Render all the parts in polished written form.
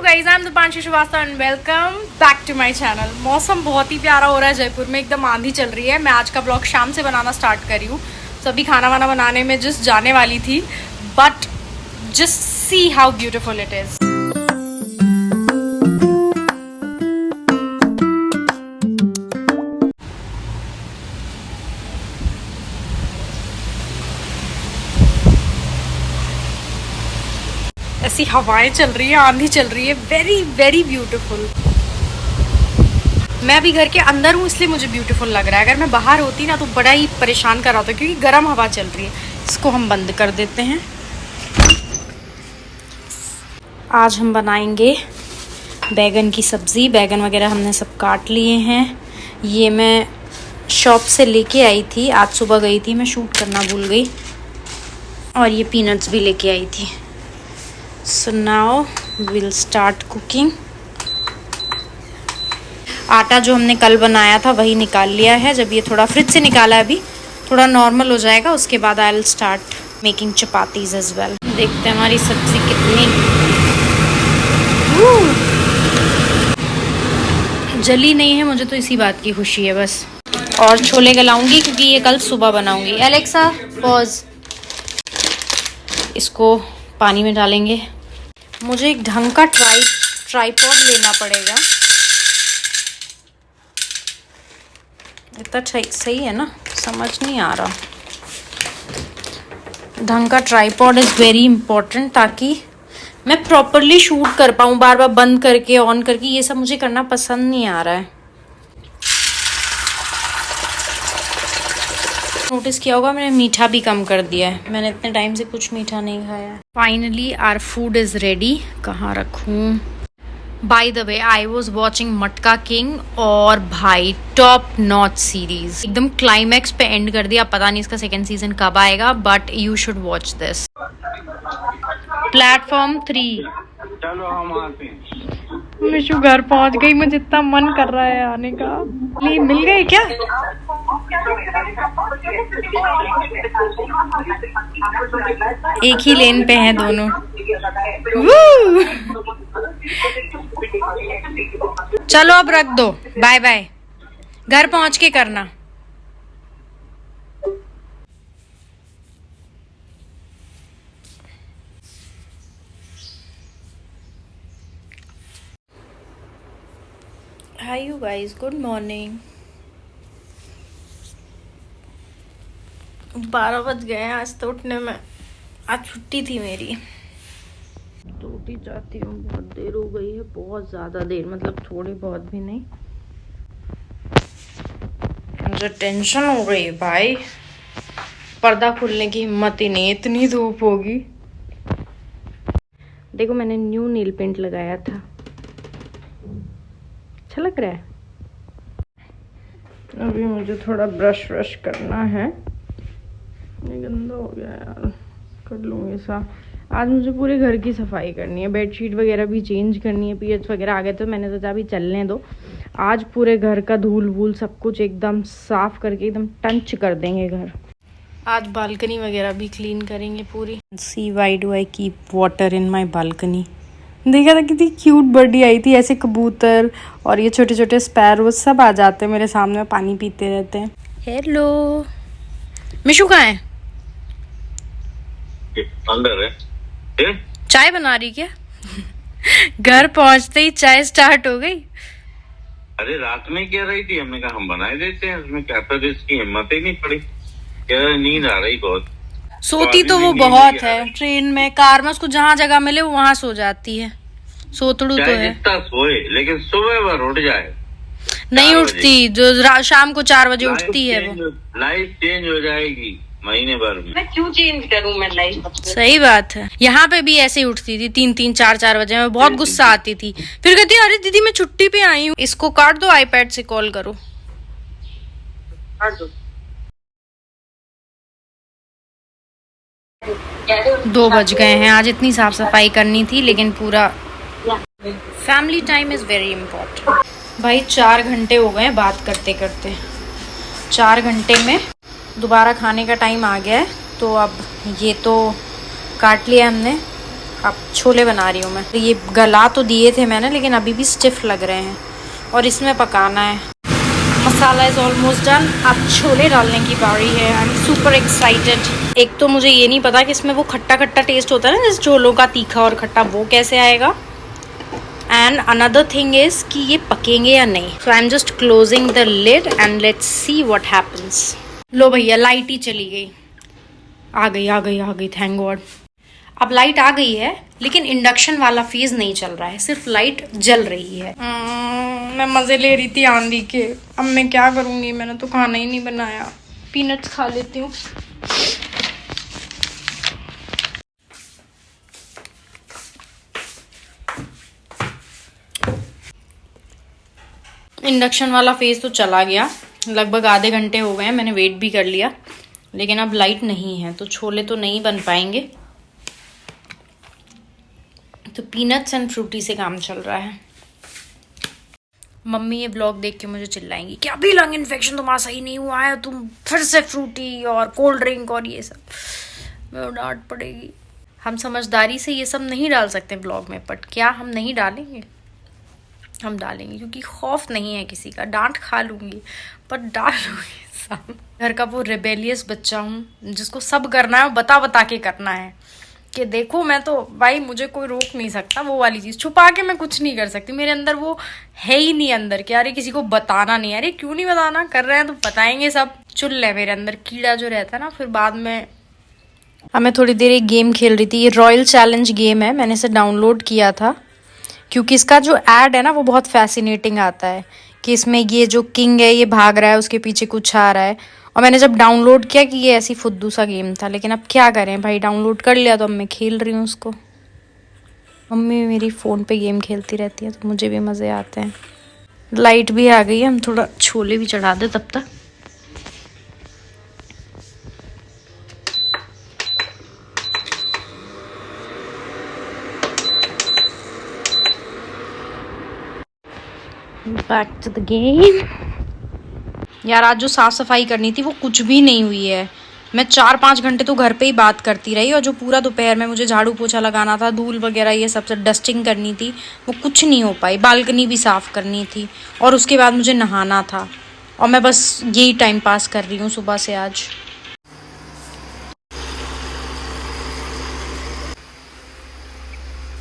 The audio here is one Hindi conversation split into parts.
Guys, I am Deepanshu Srivastava and welcome back to my channel. मौसम बहुत ही प्यारा हो रहा है जयपुर में, एकदम आंधी चल रही है। मैं आज का ब्लॉग शाम से बनाना स्टार्ट करी हूँ, तो अभी खाना वाना बनाने में जस्ट जाने वाली थी, but just see how beautiful it is. ऐसी हवाएं चल रही है, आंधी चल रही है, वेरी वेरी ब्यूटीफुल। मैं अभी घर के अंदर हूँ इसलिए मुझे ब्यूटीफुल लग रहा है। अगर मैं बाहर होती ना तो बड़ा ही परेशान कर रहा था, क्योंकि गर्म हवा चल रही है। इसको हम बंद कर देते हैं। आज हम बनाएंगे बैगन की सब्ज़ी। बैगन वगैरह हमने सब काट लिए हैं। ये मैं शॉप से लेके आई थी, आज सुबह गई थी, मैं शूट करना भूल गई। और ये पीनट्स भी लेके आई थी। So now we'll start cooking. आटा जो हमने कल बनाया था वही निकाल लिया है। जब ये थोड़ा फ्रिज से निकाला है, अभी थोड़ा नॉर्मल हो जाएगा, उसके बाद I will start making chapatis as well. देखते हैं हमारी सब्जी कितनी जली नहीं है। मुझे तो इसी बात की खुशी है बस। और छोले गलाऊंगी क्योंकि ये कल सुबह बनाऊंगी। Alexa pause. इसको पानी में डालेंगे। मुझे एक ढंग का ट्राइपॉड लेना पड़ेगा। इतना सही है ना, समझ नहीं आ रहा। ढंग का ट्राइपॉड इज़ वेरी इम्पोर्टेंट, ताकि मैं प्रॉपरली शूट कर पाऊँ। बार बार बंद करके ऑन करके ये सब मुझे करना पसंद नहीं आ रहा है। नोटिस किया होगा मैंने मीठा भी कम कर दिया है। मैंने इतने टाइम से कुछ मीठा नहीं खाया है। Finally our food is ready. कहाँ रखूँ? By the way, I was watching Matka King, और भाई टॉप नॉच सीरीज, एकदम क्लाइमैक्स पे एंड कर दिया। पता नहीं इसका सेकेंड सीजन कब आएगा, but you should watch this. Platform 3। चलो हम आते हैं। मिशु घर पहुंच गई। मुझे इतना मन कर रहा है आने का। मिल गई क्या? एक ही लेन पे हैं दोनों। चलो अब रख दो, बाय बाय। घर पहुंच के करना। Hi you guys, good morning. 12 बज गए हैं आज तो उठने में। आज छुट्टी थी मेरी। टूटी जाती हूँ, बहुत देर हो गई है, बहुत ज़्यादा देर, मतलब थोड़ी बहुत भी नहीं। मुझे टेंशन हो गई भाई। पर्दा खुलने की हिम्मत ही नहीं, इतनी धूप होगी। देखो मैंने न्यू नील पेंट लगाया था, अच्छा लग रहा है। अभी मुझे थोड़ा ब्रश करना है। ये गंदा हो गया यार, कर लूँगी साफ। आज मुझे पूरे घर की सफाई करनी है, बेडशीट वगैरह भी चेंज करनी है। पीरियड्स वगैरह आ गए तो मैंने सोचा अभी चलने दो। आज पूरे घर का धूल वूल सब कुछ एकदम साफ करके एकदम टंच कर देंगे घर। आज बालकनी वगैरह भी क्लीन करेंगे पूरी। See why do I keep water in my balcony. देखा था कितनी क्यूट बर्डी आई थी, ऐसे कबूतर और ये छोटे छोटे स्पैरो सब आ जाते हैं मेरे सामने, पानी पीते रहते हैं। हेलो मिशु कहाँ है? अंदर है। चाय बना रही क्या? घर पहुंचते ही चाय स्टार्ट हो गई। अरे रात में क्या रही थी, हमने कहा हम बनाए देते हैं। उसमें क्या था, इसकी हिम्मत ही नहीं पड़ी। क्या नींद आ रही बहुत। सोती तो वो बहुत है, ट्रेन में, कार में, उसको जहाँ जगह मिले वो वहाँ सो जाती है। सोतड़ू तो है। जितना सोए, लेकिन सुबह वह उठ जाए। नहीं उठती, जो शाम को 4 बजे उठती है वो। लाइफ चेंज हो जाएगी महीने भर में। मैं क्यों चेंज करूं मैं लाइफ? सही बात है। यहाँ पे भी ऐसे ही उठती थी 3-3, 4-4 बजे में। बहुत गुस्सा आती थी, फिर कहती अरे दीदी मैं छुट्टी पे आई हूँ। इसको काट दो, आईपैड से कॉल करो। 2 बज गए हैं। आज इतनी साफ सफाई करनी थी, लेकिन पूरा family time is very important. भाई 4 घंटे हो गए बात करते करते। 4 घंटे में दोबारा खाने का टाइम आ गया है। तो अब ये तो काट लिया हमने, अब छोले बना रही हूँ मैं। तो ये गला तो दिए थे मैंने, लेकिन अभी भी स्टिफ लग रहे हैं और इसमें पकाना है। मसाला इज़ ऑलमोस्ट डन। अब छोले डालने की बारी है। I am super excited. एक तो मुझे ये नहीं पता कि इसमें वो खट्टा खट्टा टेस्ट होता है ना जैसे छोलों का, तीखा और खट्टा, वो कैसे आएगा। एंड अनदर थिंग इज़ कि ये पकेंगे या नहीं। So I am just closing the lid and let's see what happens. लो भैया, लाइट ही चली गई। आ गई थैंक गॉड। अब लाइट आ गई है, लेकिन इंडक्शन वाला फेज नहीं चल रहा है, सिर्फ लाइट जल रही है। मैं मज़े ले रही थी आंधी के। अब मैं क्या करूँगी, मैंने तो खाना ही नहीं बनाया। पीनट्स खा लेती हूँ। इंडक्शन वाला फेज तो चला गया, लगभग आधे घंटे हो गए हैं, मैंने वेट भी कर लिया, लेकिन अब लाइट नहीं है तो छोले तो नहीं बन पाएंगे। तो पीनट्स एंड फ्रूटी से काम चल रहा है। मम्मी ये ब्लॉग देख के मुझे चिल्लाएंगी कि अभी लंग इन्फेक्शन तुम्हारा सही नहीं हुआ है, तुम फिर से फ्रूटी और कोल्ड ड्रिंक और ये सब। मैं डांट पड़ेगी। हम समझदारी से ये सब नहीं डाल सकते ब्लॉग में, बट क्या हम नहीं डालेंगे? हम डालेंगे, क्योंकि खौफ नहीं है किसी का। डांट खा लूँगी पर डालूंगी सब। घर का वो रिबेलियस बच्चा हूँ जिसको सब करना है, बता बता के करना है कि देखो मैं तो भाई, मुझे कोई रोक नहीं सकता। वो वाली चीज़ छुपा के मैं कुछ नहीं कर सकती। मेरे अंदर वो है ही नहीं अंदर कि अरे किसी को बताना नहीं। अरे क्यों नहीं बताना, कर रहे हैं तो बताएंगे सब। चुल है मेरे अंदर कीड़ा जो रहता है ना, फिर बाद में। अब मैं थोड़ी देर एक गेम खेल रही थी। ये रॉयल चैलेंज गेम है, मैंने इसे डाउनलोड किया था क्योंकि इसका जो ऐड है ना वो बहुत फैसिनेटिंग आता है कि इसमें ये जो किंग है ये भाग रहा है, उसके पीछे कुछ आ रहा है। और मैंने जब डाउनलोड किया कि ये ऐसी फुद्दू सा गेम था, लेकिन अब क्या करें भाई, डाउनलोड कर लिया तो अब मैं खेल रही हूँ उसको। मम्मी मेरी फ़ोन पे गेम खेलती रहती है तो मुझे भी मज़े आते हैं। लाइट भी आ गई है, हम थोड़ा छोले भी चढ़ा दे तब तक। Back to the game. यार आज जो साफ सफाई करनी थी वो कुछ भी नहीं हुई है। मैं 4-5 घंटे तो घर पे ही बात करती रही, और जो पूरा दोपहर में मुझे झाड़ू पोछा लगाना था, धूल वगैरह ये सब डस्टिंग करनी थी, वो कुछ नहीं हो पाई। बालकनी भी साफ करनी थी और उसके बाद मुझे नहाना था, और मैं बस यही टाइम पास कर रही हूँ सुबह से आज।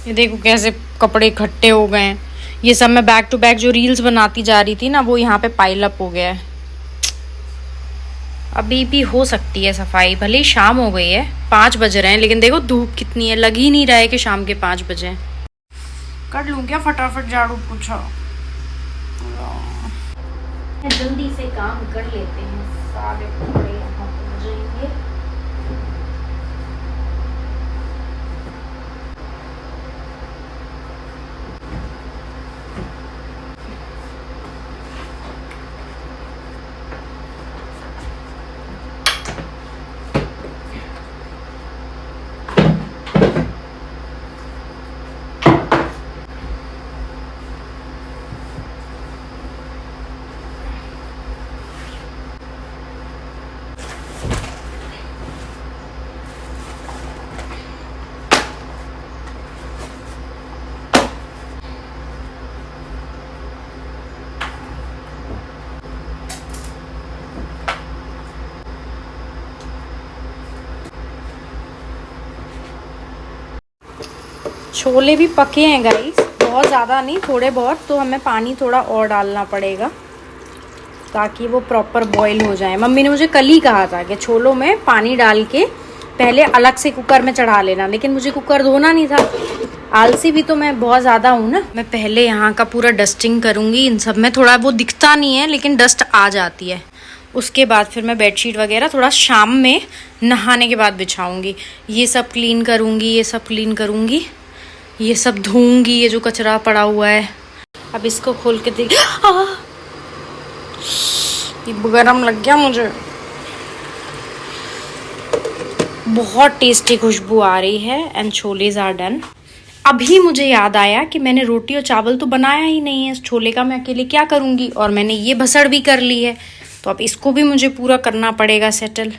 ये देखो कैसे कपड़े इकट्ठे हो गए हैं। ये सब मैं बैक टू बैक जो रील्स बनाती जा रही थी ना, वो यहाँ पे पाइल अप हो गया है। अभी भी हो सकती है सफाई, भले ही शाम हो गई है, 5 बज रहे हैं, लेकिन देखो धूप कितनी है, लग ही नहीं रहा है कि शाम के 5 बजे हैं। कर लूँ क्या फटाफट झाड़ू पोछा? जल्दी से काम कर लेते हैं, सारे कपड़े यहाँ पहुँच जाएंगे। छोले भी पके हैं गाइस, बहुत ज़्यादा नहीं, थोड़े बहुत। तो हमें पानी थोड़ा और डालना पड़ेगा ताकि वो प्रॉपर बॉईल हो जाए। मम्मी ने मुझे कल ही कहा था कि छोलों में पानी डाल के पहले अलग से कुकर में चढ़ा लेना, लेकिन मुझे कुकर धोना नहीं था। आलसी भी तो मैं बहुत ज़्यादा हूँ ना। मैं पहले यहाँ का पूरा डस्टिंग करूँगी। इन सब में थोड़ा वो दिखता नहीं है, लेकिन डस्ट आ जाती है। उसके बाद फिर मैं बेडशीट वगैरह थोड़ा शाम में नहाने के बाद बिछाऊँगी। ये सब क्लीन करूँगी, ये सब क्लीन करूँगी, ये सब धोऊंगी, ये जो कचरा पड़ा हुआ है। अब इसको खोल के देख, ये गरम लग गया मुझे। बहुत टेस्टी खुशबू आ रही है एंड छोलेज आर डन। अभी मुझे याद आया कि मैंने रोटी और चावल तो बनाया ही नहीं है, इस छोले का मैं अकेले क्या करूँगी। और मैंने ये भसड़ भी कर ली है, तो अब इसको भी मुझे पूरा करना पड़ेगा सेटल।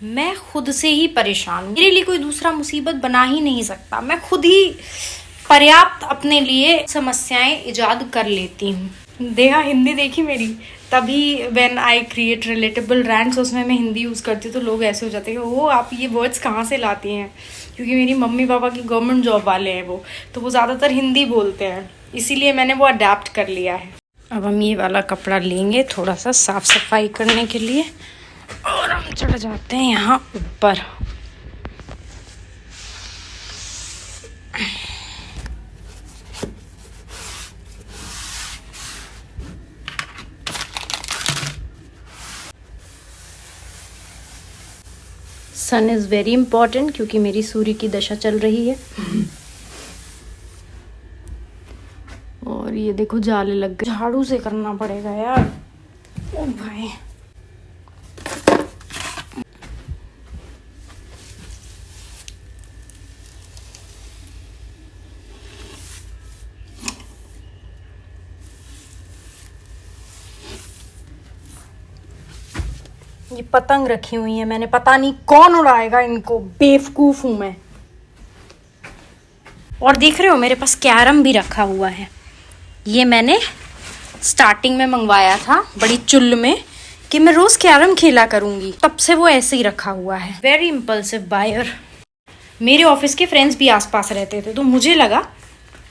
मैं खुद से ही परेशान हूँ। मेरे लिए कोई दूसरा मुसीबत बना ही नहीं सकता। मैं खुद ही पर्याप्त अपने लिए समस्याएं इजाद कर लेती हूँ। देखा, हिंदी देखी मेरी, तभी when I create relatable rants उसमें मैं हिंदी यूज़ करती हूँ तो लोग ऐसे हो जाते हैं, ओ आप ये वर्ड्स कहाँ से लाती हैं। क्योंकि मेरी मम्मी पापा की गवर्नमेंट जॉब वाले हैं वो, तो वो ज़्यादातर हिंदी बोलते हैं, इसीलिए मैंने वो अडेप्ट कर लिया है। अब हम ये वाला कपड़ा लेंगे थोड़ा सा साफ सफाई करने के लिए, और हम चढ़ जाते हैं यहाँ ऊपर। सन इज़ वेरी इम्पॉर्टेंट क्योंकि मेरी सूर्य की दशा चल रही है। और ये देखो जाले लग गए, झाड़ू से करना पड़ेगा यार। ओ भाई, ये पतंग रखी हुई है मैंने, पता नहीं कौन उड़ाएगा इनको, बेवकूफ हूं मैं। और देख रहे हो मेरे पास कैरम भी रखा हुआ है। ये मैंने स्टार्टिंग में मंगवाया था बड़ी चुल्ल में कि मैं रोज कैरम खेला करूंगी, तब से वो ऐसे ही रखा हुआ है। Very impulsive buyer. मेरे ऑफिस के फ्रेंड्स भी आसपास रहते थे तो मुझे लगा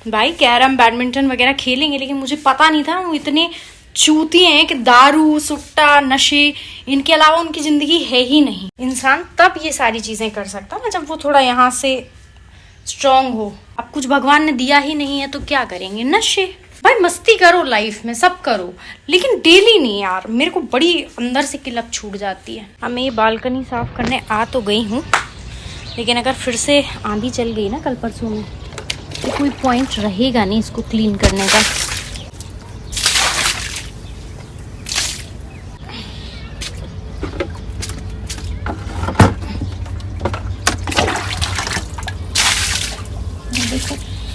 भाई कैरम बैडमिंटन वगैरह खेलेंगे, लेकिन मुझे पता नहीं था वो इतने चूती हैं कि दारू सुट्टा नशे इनके अलावा उनकी जिंदगी है ही नहीं। इंसान तब ये सारी चीजें कर सकता ना जब वो थोड़ा यहाँ से स्ट्रांग हो। अब कुछ भगवान ने दिया ही नहीं है तो क्या करेंगे, नशे। भाई मस्ती करो लाइफ में, सब करो, लेकिन डेली नहीं यार। मेरे को बड़ी अंदर से किलक छूट जाती है। अब मैं ये बालकनी साफ करने आ तो गई हूँ, लेकिन अगर फिर से आंधी चल गई ना कल परसों में तो कोई पॉइंट रहेगा नहीं इसको क्लीन करने का।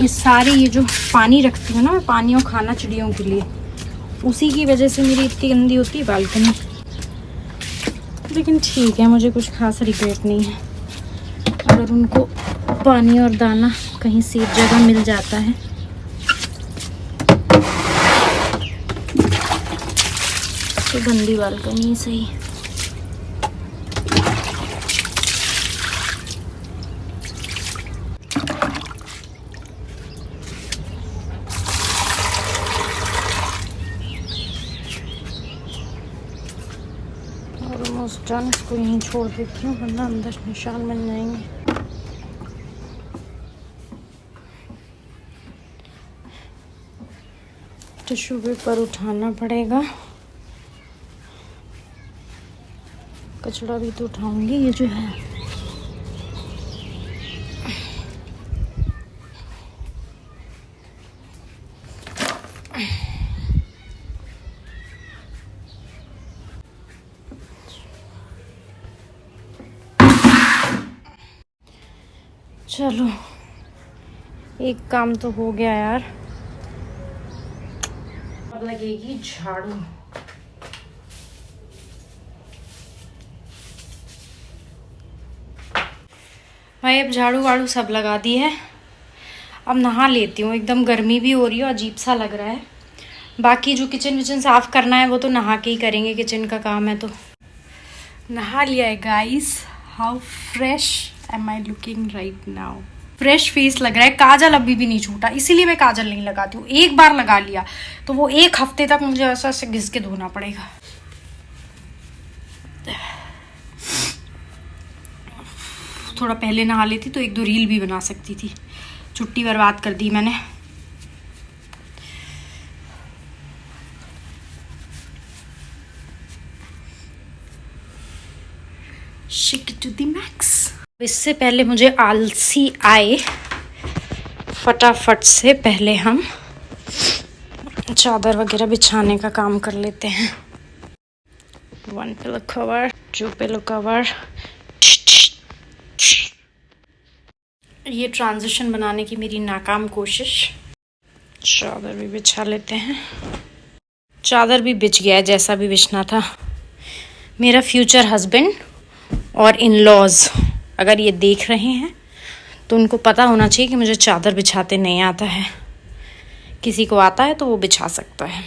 ये सारे ये जो पानी रखती हूँ ना मैं, पानी और खाना चिड़ियों के लिए, उसी की वजह से मेरी इतनी गंदी होती है बालकनी। लेकिन ठीक है, मुझे कुछ खास रिग्रेट नहीं है। अगर उनको पानी और दाना कहीं सेफ जगह मिल जाता है तो गंदी बालकनी सही। Almost done. इसको यहीं छोड़ देती हूँ वरना अंदर निशान बन जाएंगे। टिश्यू पेपर उठाना पड़ेगा, कचरा भी तो उठाऊंगी ये जो है। चलो एक काम तो हो गया यार। अब लगेगी झाड़ू। भाई अब झाड़ू वाड़ू सब लगा दी है, अब नहा लेती हूँ। एकदम गर्मी भी हो रही है, अजीब सा लग रहा है। बाकी जो किचन विचन साफ करना है वो तो नहा के ही करेंगे, किचन का काम है तो। नहा लिया है guys. How fresh am I looking right now. Fresh face लग रहा है। काजल अभी भी नहीं छूटा, इसीलिए मैं काजल नहीं लगाती हूँ। एक बार लगा लिया तो वो एक हफ्ते तक मुझे ऐसा ऐसे घिस के धोना पड़ेगा। थोड़ा पहले नहा लेती तो एक दो रील भी बना सकती थी। छुट्टी बर्बाद कर दी मैंने। Shake it to the max। इससे पहले मुझे आलसी आए, फटाफट से पहले हम चादर वगैरह बिछाने का काम कर लेते हैं। 1 पिलो कवर, 2 पिलो कवर। ये ट्रांजिशन बनाने की मेरी नाकाम कोशिश। चादर भी बिछा लेते हैं। चादर भी बिछ गया है जैसा भी बिछना था। मेरा फ्यूचर हस्बैंड और इन लॉज अगर ये देख रहे हैं तो उनको पता होना चाहिए कि मुझे चादर बिछाते नहीं आता है। किसी को आता है तो वो बिछा सकता है।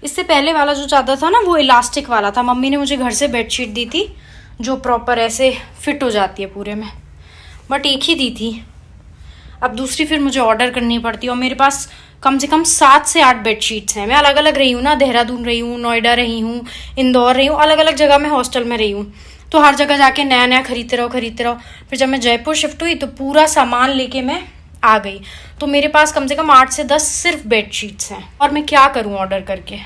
इससे पहले वाला जो चादर था ना वो इलास्टिक वाला था। मम्मी ने मुझे घर से बेडशीट दी थी जो प्रॉपर ऐसे फिट हो जाती है पूरे में, बट एक ही दी थी। अब दूसरी फिर मुझे ऑर्डर करनी पड़ती है। और मेरे पास कम से कम 7 से 8 बेडशीट्स हैं। मैं अलग अलग रही हूँ ना, देहरादून रही हूँ, नोएडा रही हूँ, इंदौर रही हूँ, अलग अलग जगह में हॉस्टल में रही हूँ। तो हर जगह जाके नया नया खरीदते रहो। फिर जब मैं जयपुर शिफ्ट हुई तो पूरा सामान लेके मैं आ गई। तो मेरे पास कम से कम 8 से 10 सिर्फ बेडशीट्स हैं। और मैं क्या करूँ ऑर्डर करके।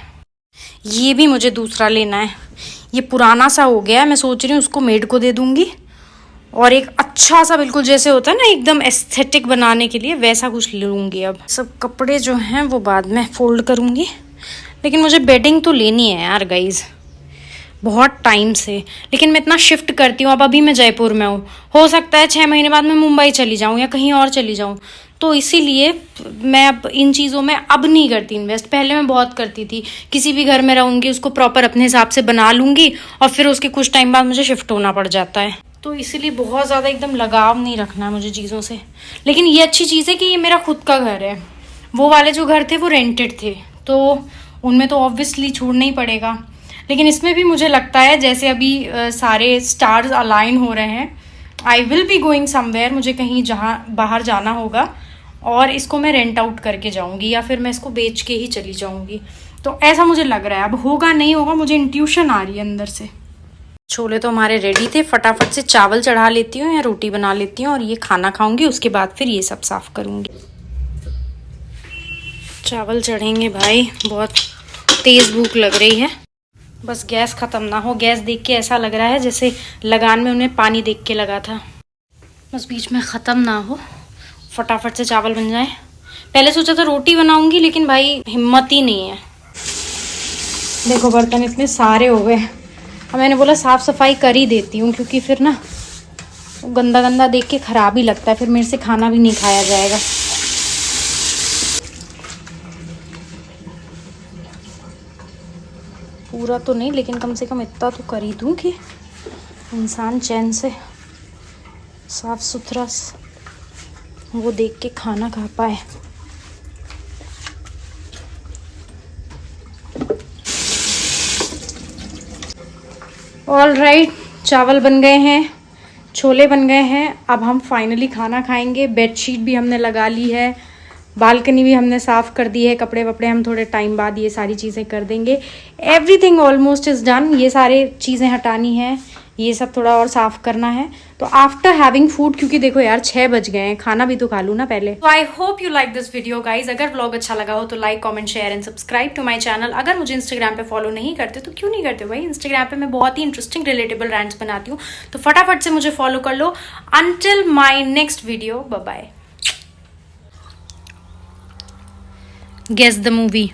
ये भी मुझे दूसरा लेना है। ये पुराना सा हो गया है। मैं सोच रही हूँ उसको मेड को दे दूँगी और एक अच्छा सा बिल्कुल जैसे होता है ना एकदम एस्थेटिक बनाने के लिए वैसा कुछ लूँगी। अब सब कपड़े जो हैं वो बाद में फोल्ड करूँगी। लेकिन मुझे बेडिंग तो लेनी है यार गाइज, बहुत टाइम से। लेकिन मैं इतना शिफ्ट करती हूँ। अब अभी मैं जयपुर में हूँ, हो सकता है 6 महीने बाद मैं मुंबई चली जाऊँ या कहीं और चली जाऊँ। तो इसीलिए मैं अब इन चीज़ों में अब नहीं करती इन्वेस्ट। पहले मैं बहुत करती थी। किसी भी घर में रहूँगी उसको प्रॉपर अपने हिसाब से बना लूँगी और फिर उसके कुछ टाइम बाद मुझे शिफ्ट होना पड़ जाता है। तो इसीलिए बहुत ज़्यादा एकदम लगाव नहीं रखना है मुझे चीज़ों से। लेकिन ये अच्छी चीज़ है कि ये मेरा खुद का घर है। वो वाले जो घर थे वो रेंटेड थे, तो उनमें तो ऑब्वियसली छोड़ना ही पड़ेगा। लेकिन इसमें भी मुझे लगता है जैसे अभी सारे स्टार्स अलाइन हो रहे हैं, I will be going somewhere. मुझे कहीं जहाँ बाहर जाना होगा और इसको मैं रेंट आउट करके जाऊँगी या फिर मैं इसको बेच के ही चली जाऊँगी। तो ऐसा मुझे लग रहा है। अब होगा नहीं होगा, मुझे इंट्यूशन आ रही है अंदर से। छोले तो हमारे रेडी थे। फटाफट से चावल चढ़ा लेती हूँ या रोटी बना लेती हूँ और ये खाना खाऊंगी। उसके बाद फिर ये सब साफ करूँगी। चावल चढ़ेंगे भाई, बहुत तेज़ भूख लग रही है। बस गैस ख़त्म ना हो। गैस देख के ऐसा लग रहा है जैसे लगान में उन्हें पानी देख के लगा था। बस बीच में ख़त्म ना हो, फटाफट से चावल बन जाए। पहले सोचा था रोटी बनाऊँगी लेकिन भाई हिम्मत ही नहीं है। देखो बर्तन इतने सारे हो गए। अब मैंने बोला साफ़ सफाई कर ही देती हूँ क्योंकि फिर ना गंदा गंदा देख के ख़राब ही लगता है। फिर मेरे से खाना भी नहीं खाया जाएगा। पूरा तो नहीं लेकिन कम से कम इतना तो कर ही दूँ कि इंसान चैन से साफ सुथरा वो देख के खाना खा पाए। ऑल राइट, चावल बन गए हैं, छोले बन गए हैं। अब हम फाइनली खाना खाएंगे। बेडशीट भी हमने लगा ली है, बालकनी भी हमने साफ़ कर दी है, कपड़े वपड़े हम थोड़े टाइम बाद ये सारी चीज़ें कर देंगे। Everything almost is done. ये सारे चीज़ें हटानी हैं, ये सब थोड़ा और साफ़ करना है। तो आफ्टर हैविंग फूड, क्योंकि देखो यार 6 बज गए हैं, खाना भी तो खा लूँ ना पहले। तो I hope you like this video guys. अगर व्लॉग अच्छा लगा हो तो like, comment, share and subscribe to my channel. अगर मुझे इंस्टाग्राम पे फॉलो नहीं करते तो क्यों नहीं करते भाई। इंस्टाग्राम पे मैं बहुत ही इंटरेस्टिंग रिलेटेबल रैंट्स बनाती हूँ, तो फटाफट से मुझे फॉलो कर लो। Until my next video, bye bye. Guess the movie.